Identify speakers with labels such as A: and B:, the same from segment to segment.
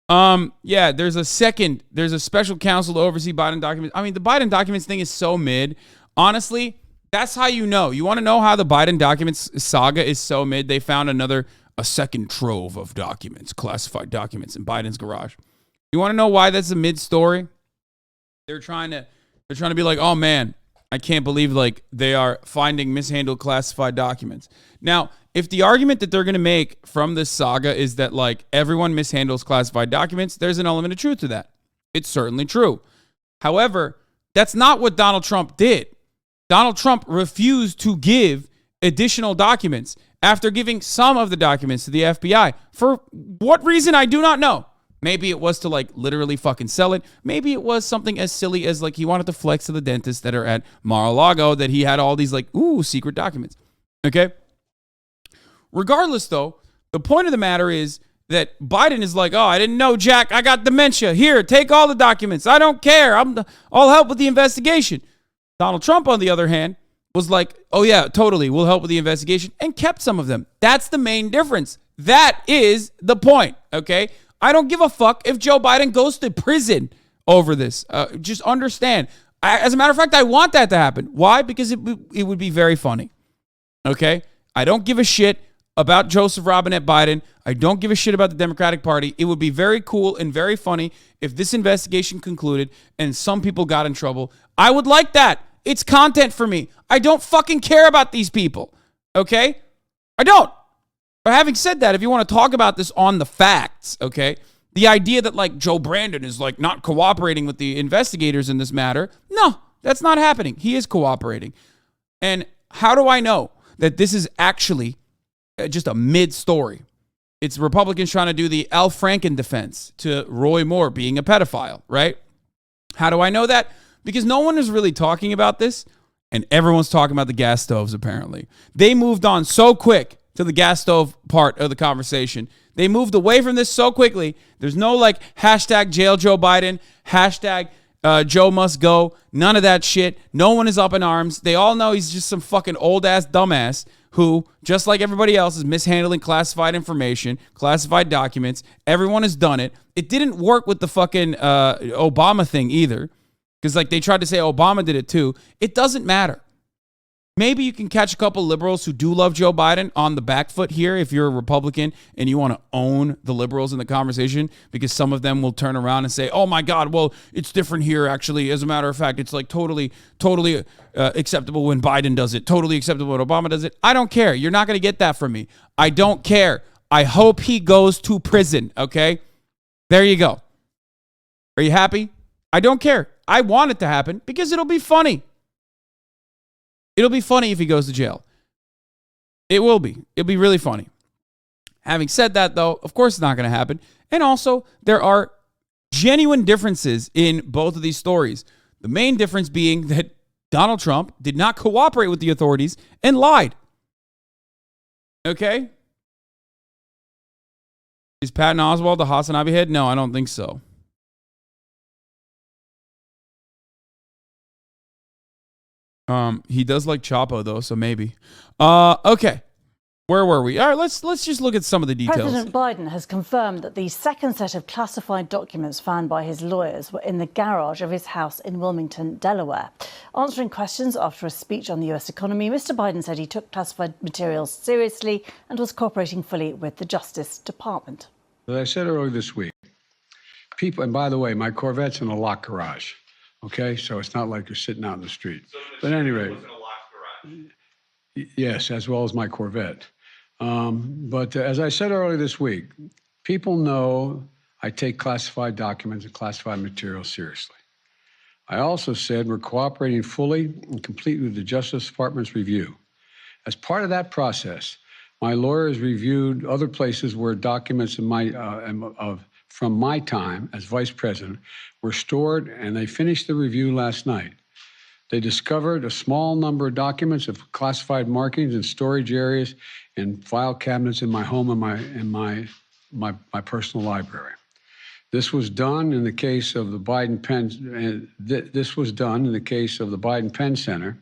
A: Yeah, there's a special counsel to oversee Biden documents. I mean, the Biden documents thing is so mid. Honestly, that's how you know. You want to know how the Biden documents saga is so mid? They found a second trove of documents, classified documents in Biden's garage. You want to know why that's a mid story? They're trying to be like, oh man, I can't believe like they are finding mishandled classified documents. Now, if the argument that they're going to make from this saga is that like everyone mishandles classified documents, there's an element of truth to that. It's certainly true. However, that's not what Donald Trump did. Donald Trump refused to give additional documents after giving some of the documents to the FBI. For what reason, I do not know. Maybe it was to like literally fucking sell it. Maybe it was something as silly as like he wanted to flex to the dentists that are at Mar-a-Lago that he had all these like, secret documents. Okay? Regardless, though, the point of the matter is that Biden is like, oh, I didn't know, Jack. I got dementia. Here, take all the documents. I don't care. I'll help with the investigation. Donald Trump, on the other hand, was like, oh, yeah, totally. We'll help with the investigation and kept some of them. That's the main difference. That is the point, okay? I don't give a fuck if Joe Biden goes to prison over this. Just understand. As a matter of fact, I want that to happen. Why? Because it would be very funny, okay? I don't give a shit about Joseph Robinette Biden. I don't give a shit about the Democratic Party. It would be very cool and very funny if this investigation concluded and some people got in trouble. I would like that. It's content for me. I don't fucking care about these people, okay? I don't. But having said that, if you want to talk about this on the facts, okay, the idea that like Joe Brandon is like not cooperating with the investigators in this matter, no, that's not happening. He is cooperating. And how do I know that this is actually just a mid-story? It's Republicans trying to do the Al Franken defense to Roy Moore being a pedophile, right? How do I know that? Because no one is really talking about this, and everyone's talking about the gas stoves, apparently. They moved on so quick to the gas stove part of the conversation. They moved away from this so quickly. There's no like hashtag jail Joe Biden, hashtag Joe must go. None of that shit. No one is up in arms. They all know he's just some fucking old-ass dumbass who, just like everybody else, is mishandling classified information, classified documents. Everyone has done it. It didn't work with the fucking Obama thing either, because like they tried to say Obama did it too. It doesn't matter. Maybe you can catch a couple liberals who do love Joe Biden on the back foot here if you're a Republican and you want to own the liberals in the conversation, because some of them will turn around and say, oh my God, well, it's different here actually. As a matter of fact, it's like totally acceptable when Biden does it. Totally acceptable when Obama does it. I don't care. You're not going to get that from me. I don't care. I hope he goes to prison, okay? There you go. Are you happy? I don't care. I want it to happen because it'll be funny. It'll be funny if he goes to jail. It will be. It'll be really funny. Having said that, though, of course it's not going to happen. And also, there are genuine differences in both of these stories. The main difference being that Donald Trump did not cooperate with the authorities and lied. Okay? Is Patton Oswalt the Hasanabi head? No, I don't think so. He does like Chapo though, so maybe. Okay. Where were we? All right, let's just look at some of the details.
B: President Biden has confirmed that the second set of classified documents found by his lawyers were in the garage of his house in Wilmington, Delaware. Answering questions after a speech on the US economy, Mr. Biden said he took classified materials seriously and was cooperating fully with the Justice Department.
C: As I said earlier this week, people, and by the way, my Corvette's in a locked garage. Okay, so it's not like you're sitting out in the street. But anyway, yes, as well as my Corvette. But as I said earlier this week, people know I take classified documents and classified materials seriously. I also said we're cooperating fully and completely with the Justice Department's review. As part of that process, my lawyers reviewed other places where documents from my time as vice president were stored, and they finished the review last night. They discovered a small number of documents of classified markings in storage areas and file cabinets in my home and my personal library. This was done in the case of the Biden Penn. This was done in the case of the Biden Penn Center.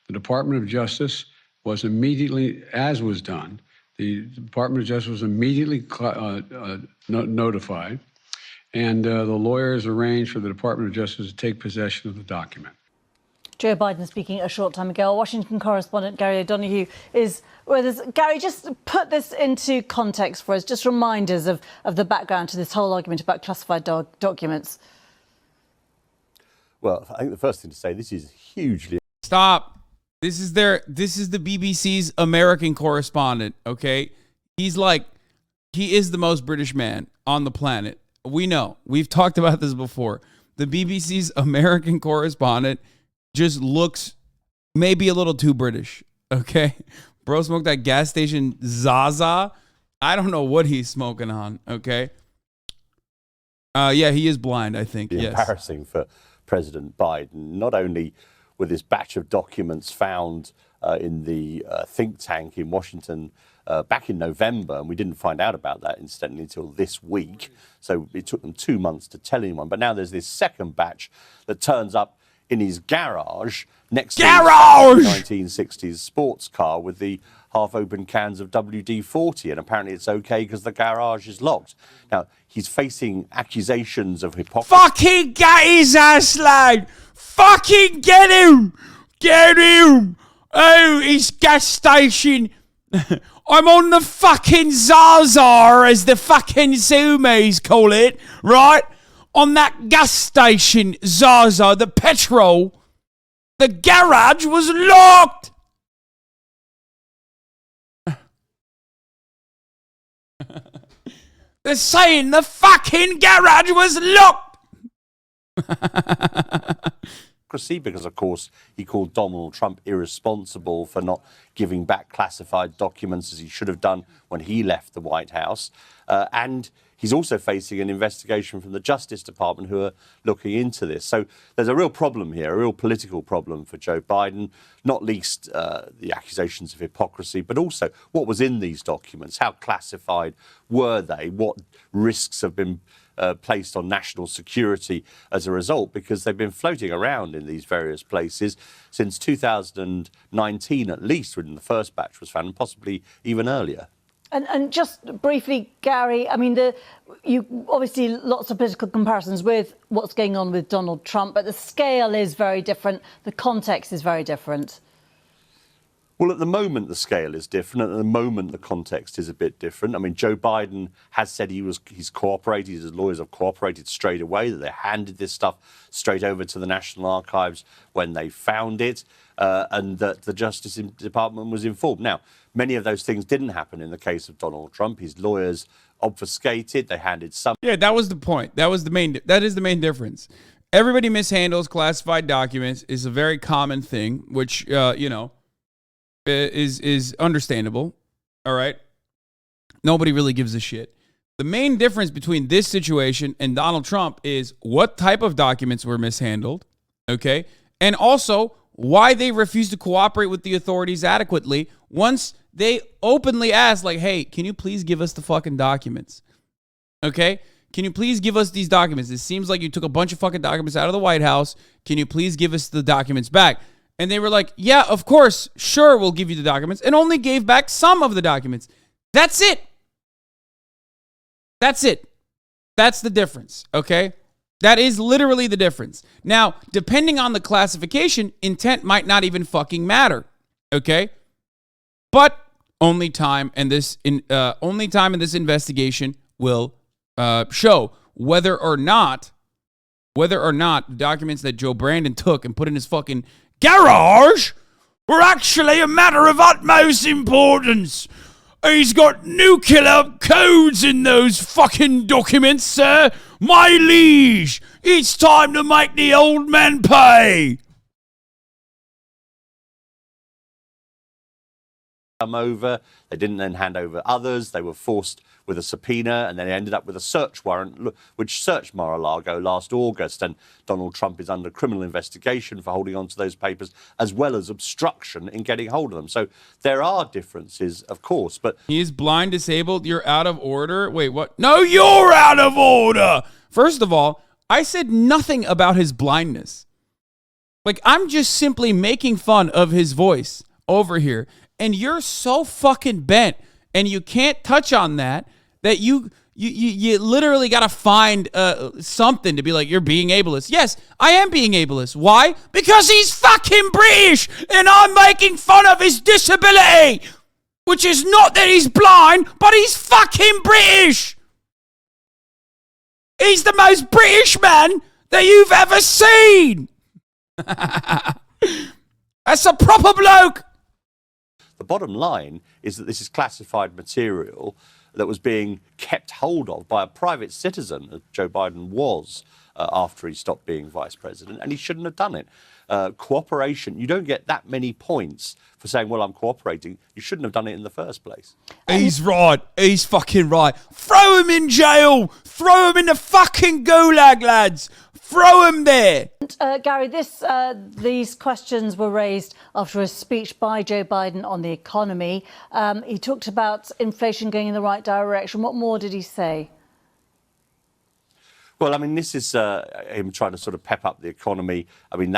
C: The Department of Justice was immediately, as was done, the Department of Justice was immediately notified, And the lawyers arranged for the Department of Justice to take possession of the document.
B: Joe Biden speaking a short time ago. Our Washington correspondent Gary O'Donoghue is with us. Gary, just put this into context for us. Just remind us of the background to this whole argument about classified documents.
D: Well, I think the first thing to say, this is hugely...
A: Stop. This is the BBC's American correspondent, okay? He is the most British man on the planet. We know. We've talked about this before. The BBC's American correspondent just looks maybe a little too British, okay? Bro smoked that gas station Zaza. I don't know what he's smoking on, okay? Yeah, he is blind, I think, yes.
D: Embarrassing for President Biden, not only with this batch of documents found in the think tank in Washington back in November, and we didn't find out about that, incidentally, until this week. So it took them 2 months to tell anyone. But now there's this second batch that turns up in his garage next to his 1960s sports car with the half-open cans of WD-40, and apparently it's okay because the garage is locked. Now, he's facing accusations of hypocrisy.
A: Fucking get his ass, lad! Fucking get him! Get him! Oh, his gas station. I'm on the fucking Zaza, as the fucking Zoomies call it, right? On that gas station, Zaza, the petrol, the garage was locked. They're saying the fucking garage was locked.
D: Because, of course, he called Donald Trump irresponsible for not giving back classified documents as he should have done when he left the White House. And he's also facing an investigation from the Justice Department who are looking into this. So there's a real problem here, a real political problem for Joe Biden, not least the accusations of hypocrisy, but also what was in these documents, how classified were they, what risks have been placed on national security as a result, because they've been floating around in these various places since 2019 at least, when the first batch was found, and possibly even earlier.
B: And just briefly, Gary, I mean, you obviously lots of political comparisons with what's going on with Donald Trump, but the scale is very different. The context is very different.
D: Well, at the moment, the scale is different. At the moment, the context is a bit different. I mean, Joe Biden has said he's cooperated, his lawyers have cooperated straight away, that they handed this stuff straight over to the National Archives when they found it, and that the Justice Department was informed. Now, many of those things didn't happen in the case of Donald Trump. His lawyers obfuscated, they handed some...
A: Yeah, that was the point. That is the main difference. Everybody mishandles classified documents is a very common thing, which, is understandable. All right. Nobody really gives a shit. The main difference between this situation and Donald Trump is what type of documents were mishandled. Okay. And also why they refused to cooperate with the authorities adequately once they openly asked, like, hey, can you please give us the fucking documents? Okay. Can you please give us these documents? It seems like you took a bunch of fucking documents out of the White House. Can you please give us the documents back? And they were like, yeah, of course, sure, we'll give you the documents, and only gave back some of the documents. That's it. That's it. That's the difference, okay? That is literally the difference. Now, depending on the classification, intent might not even fucking matter, okay? But only time in this investigation will show whether or not the documents that Joe Brandon took and put in his fucking garage were actually a matter of utmost importance. He's got nuclear codes in those fucking documents, sir. My liege, it's time to make the old man pay.
D: Come over. They didn't then hand over others. They were forced with a subpoena, and then they ended up with a search warrant, which searched Mar-a-Lago last August. And Donald Trump is under criminal investigation for holding on to those papers, as well as obstruction in getting hold of them. So there are differences, of course, but...
A: He's blind, disabled, you're out of order? Wait, what? No, you're out of order! First of all, I said nothing about his blindness. Like, I'm just simply making fun of his voice over here. And you're so fucking bent, and you can't touch on that you You literally got to find something to be like, you're being ableist. Yes, I am being ableist. Why? Because he's fucking British and I'm making fun of his disability. Which is not that he's blind, but he's fucking British. He's the most British man that you've ever seen. That's a proper bloke.
D: The bottom line is that this is classified material that was being kept hold of by a private citizen, as Joe Biden was after he stopped being vice president, and he shouldn't have done it. Cooperation, you don't get that many points for saying, well, I'm cooperating. You shouldn't have done it in the first place.
A: He's right. He's fucking right. Throw him in jail. Throw him in the fucking gulag, lads. Throw him there.
B: Gary, these questions were raised after a speech by Joe Biden on the economy. He talked about inflation going in the right direction. What more did he say?
D: Well, I mean, this is him trying to sort of pep up the economy. I mean,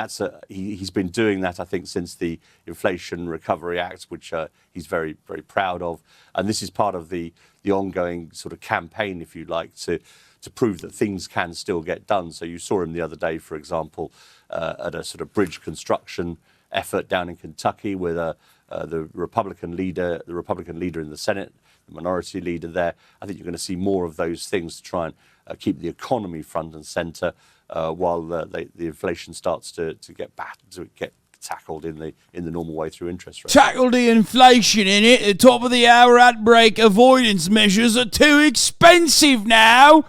D: he's been doing that, I think, since the Inflation Recovery Act, which he's very, very proud of. And this is part of the ongoing sort of campaign, if you like, to prove that things can still get done. So you saw him the other day, for example, at a sort of bridge construction effort down in Kentucky with the Republican leader in the Senate, the minority leader there. I think you're going to see more of those things to try and keep the economy front and centre while the inflation starts to get tackled in the normal way through interest rates.
A: Tackle the inflation in it. The top of the hour outbreak avoidance measures are too expensive now.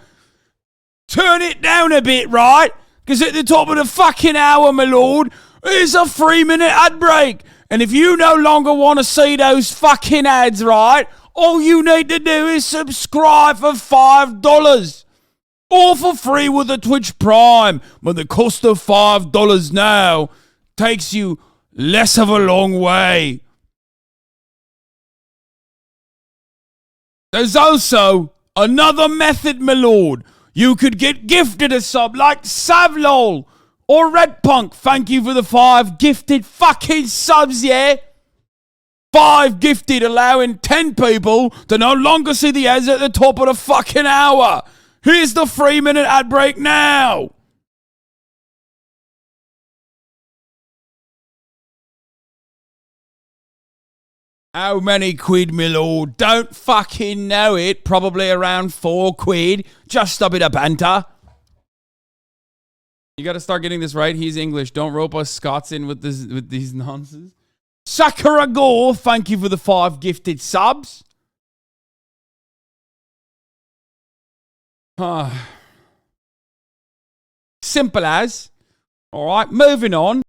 A: Turn it down a bit, right? Because at the top of the fucking hour, my lord, is a 3-minute ad break. And if you no longer want to see those fucking ads, right, all you need to do is subscribe for $5. Or for free with a Twitch Prime. But the cost of $5 now takes you less of a long way. There's also another method, my lord. You could get gifted a sub like Savlol or Red Punk. Thank you for the 5 gifted fucking subs, yeah? 5 gifted, allowing 10 people to no longer see the ads at the top of the fucking hour. Here's the 3-minute ad break now. How many quid, my lord? Don't fucking know it. Probably around 4 quid. Just a bit of banter. You got to start getting this right. He's English. Don't rope us Scots in with these nonsense. Sakura Gore, thank you for the 5 gifted subs. Simple as. All right, moving on.